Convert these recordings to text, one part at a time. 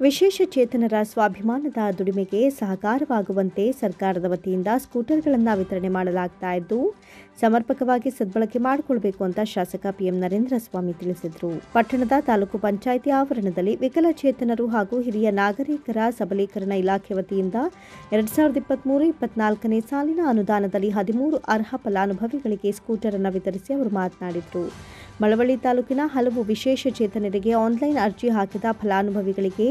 ವಿಶೇಷ ಚೇತನರ ಸ್ವಾಭಿಮಾನದ ದುಡಿಮೆಗೆ ಸಹಕಾರವಾಗುವಂತೆ ಸರ್ಕಾರದ ವತಿಯಿಂದ ಸ್ಕೂಟರ್ಗಳನ್ನು ವಿತರಣೆ ಮಾಡಲಾಗ್ತಾ ಇದ್ದು ಸಮರ್ಪಕವಾಗಿ ಸದ್ಬಳಕೆ ಮಾಡಿಕೊಳ್ಳಬೇಕು ಅಂತ ಶಾಸಕ ಪಿಎಂ ನರೇಂದ್ರ ಸ್ವಾಮಿ ತಿಳಿಸಿದರು. ಪಟ್ಟಣದ ತಾಲೂಕು ಪಂಚಾಯಿತಿ ಆವರಣದಲ್ಲಿ ವಿಕಲಚೇತನರು ಹಾಗೂ ಹಿರಿಯ ನಾಗರಿಕರ ಸಬಲೀಕರಣ ಇಲಾಖೆ ವತಿಯಿಂದ 2023-24ನೇ ಸಾಲಿನ ಅನುದಾನದಲ್ಲಿ 13 ಅರ್ಹ ಫಲಾನುಭವಿಗಳಿಗೆ ಸ್ಕೂಟರ್ ಅನ್ನು ವಿತರಿಸಿ ಅವರು ಮಾತನಾಡಿದರು. ಮಳವಳ್ಳಿ ತಾಲೂಕಿನ ಹಲವು ವಿಶೇಷ ಚೇತನರಿಗೆ ಆನ್ಲೈನ್ ಅರ್ಜಿ ಹಾಕಿದ ಫಲಾನುಭವಿಗಳಿಗೆ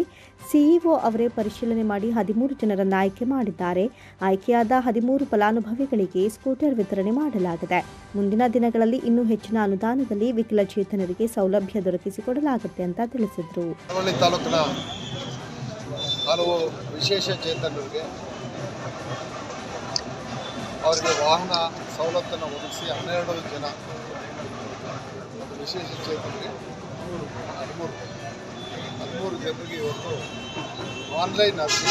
ಸಿಇಒ ಅವರೇ ಪರಿಶೀಲನೆ ಮಾಡಿ 13 ಜನರನ್ನು ಆಯ್ಕೆ ಮಾಡಿದ್ದಾರೆ. ಆಯ್ಕೆಯಾದ 13 ಫಲಾನುಭವಿಗಳಿಗೆ ಸ್ಕೂಟರ್ ವಿತರಣೆ ಮಾಡಲಾಗಿದೆ. ಮುಂದಿನ ದಿನಗಳಲ್ಲಿ ಇನ್ನೂ ಹೆಚ್ಚಿನ ಅನುದಾನದಲ್ಲಿ ವಿಕಲಚೇತನರಿಗೆ ಸೌಲಭ್ಯ ದೊರಕಿಸಿಕೊಡಲಾಗುತ್ತೆ ಅಂತ ತಿಳಿಸಿದರು. ಮಳವಳ್ಳಿ ತಾಲೂಕಿನ ಹಲವು ವಿಶೇಷ ಚೇತನರಿಗೆ ಅವರಿಗೆ ವಾಹನ ಸವಲತ್ತನ್ನು ಒದಗಿಸಿ 12 ಜನ ವಿಶೇಷ ಚೇತನರಿಗೆ 13 ಜನರಿಗೆ ಇವತ್ತು ಆನ್ಲೈನ್ ಅರ್ಜಿ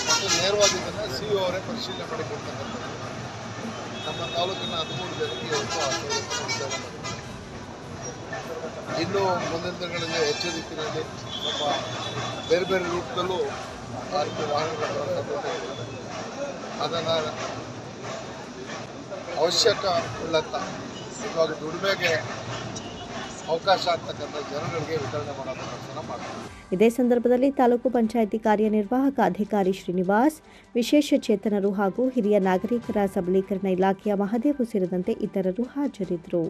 ಮತ್ತು ನೇರವಾಗಿ ಇದನ್ನು ಸಿಇಒ ಅವರೇ ಪರಿಶೀಲನೆ ಮಾಡಿಕೊಡ್ತಕ್ಕಂಥದ್ದು. ನಮ್ಮ ತಾಲೂಕಿನ 13 ಜನರಿಗೆ ಇವತ್ತು ಆ ಸೌಲಭ್ಯವನ್ನು ವಿತರಣೆ ಮಾಡಿದ್ದಾರೆ. ಇನ್ನೂ ಮುಂದಿನ ದಿನಗಳಲ್ಲಿ ಹೆಚ್ಚು ರೀತಿಯಲ್ಲಿ ನಮ್ಮ ಬೇರೆ ಬೇರೆ ರೂಪದಲ್ಲೂ ಆ ರೀತಿ ವಾಹನಗಳು ಅದನ್ನು ಅವಶ್ಯಕ ಉಳ್ಳಂಥ ಇವಾಗ ದುಡಿಮೆಗೆ ಅವಕಾಶ ಆಗ್ತಕ್ಕಂಥ ಜನಗಳಿಗೆ ವಿತರಣೆ ಮಾಡೋ ಕೆಲಸ ಮಾಡ್ತಾರೆ. ಇದೇ ಸಂದರ್ಭದಲ್ಲಿ ತಾಲೂಕು ಪಂಚಾಯಿತಿ ಕಾರ್ಯನಿರ್ವಾಹಕ ಅಧಿಕಾರಿ ಶ್ರೀನಿವಾಸ್, ವಿಶೇಷ ಚೇತನರು ಹಾಗೂ ಹಿರಿಯ ನಾಗರಿಕರ ಸಬಲೀಕರಣ ಇಲಾಖೆಯ ಮಹದೇವು ಸೇರಿದಂತೆ ಇತರರು ಹಾಜರಿದ್ದರು.